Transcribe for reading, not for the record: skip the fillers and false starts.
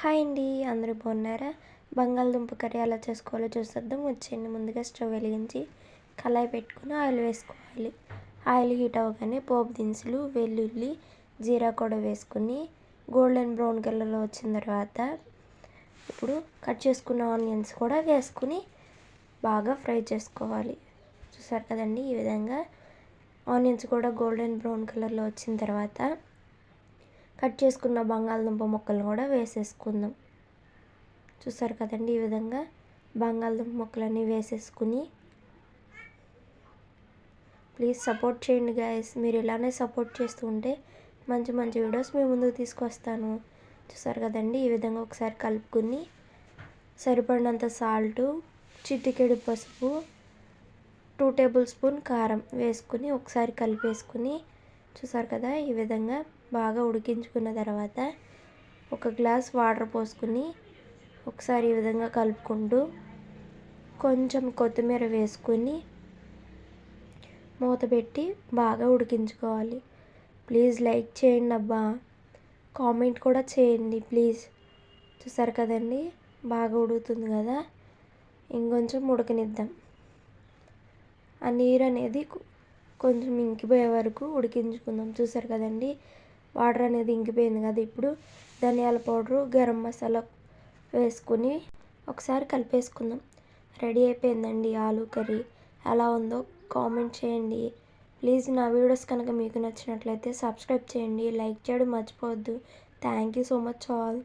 Hi అండి, అందరూ బాగున్నారా? బంగాళదుంప కర్రీ ఎలా చేసుకోవాలో చూసేద్దాం. వచ్చేయండి. ముందుగా స్టవ్ వెలిగించి కళాయి పెట్టుకుని ఆయిల్ వేసుకోవాలి. ఆయిల్ హీట్ అవ్వగానే పోపు దినుసులు, వెల్లుల్లి, జీరా కూడా వేసుకుని గోల్డెన్ బ్రౌన్ కలర్లో వచ్చిన తర్వాత ఇప్పుడు కట్ చేసుకున్న ఆనియన్స్ కూడా వేసుకుని బాగా ఫ్రై చేసుకోవాలి. చూసారు కదండి, ఈ విధంగా ఆనియన్స్ కూడా గోల్డెన్ బ్రౌన్ కలర్లో వచ్చిన తర్వాత కట్ చేసుకున్న బంగాళదుంప ముక్కలను కూడా వేసేసుకుందాం. చూసారు కదండి, ఈ విధంగా బంగాళదుంప ముక్కలన్నీ వేసేసుకుని ప్లీజ్ సపోర్ట్ చేయండి గాయస్. మీరు ఇలానే సపోర్ట్ చేస్తూ ఉంటే మంచి మంచి వీడియోస్ మీ ముందుకు తీసుకొస్తాను. చూసారు కదండి, ఈ విధంగా ఒకసారి కలుపుకుని సరిపడినంత సాల్టు, చిటికెడు పసుపు, 2 టేబుల్ స్పూన్ కారం వేసుకుని ఒకసారి కలిపేసుకుని చూసారు కదా, ఈ విధంగా బాగా ఉడికించుకున్న తర్వాత ఒక గ్లాస్ వాటర్ పోసుకుని ఒకసారి ఈ విధంగా కలుపుకుంటూ కొంచెం కొత్తిమీర వేసుకుని మూత పెట్టి బాగా ఉడికించుకోవాలి. ప్లీజ్ లైక్ చేయండి అబ్బా, కామెంట్ కూడా చేయండి ప్లీజ్. చూసారు కదండి, బాగా ఉడుకుతుంది కదా, ఇంకొంచెం ఉడకనిద్దాం. ఆ నీరు అనేది కొంచెం ఇంకిపోయే వరకు ఉడికించుకుందాం. చూసారు కదండి, వాటర్ అనేది ఇంకిపోయింది కదా. ఇప్పుడు ధనియాల పౌడరు, గరం మసాలా వేసుకుని ఒకసారి కలిపేసుకుందాం. రెడీ అయిపోయిందండి ఆలూ కర్రీ. ఎలా ఉందో కామెంట్ చేయండి ప్లీజ్. నా వీడియోస్ కనుక మీకు నచ్చినట్లయితే సబ్స్క్రైబ్ చేయండి, లైక్ చేయడం మర్చిపోవద్దు. Thank you so much all.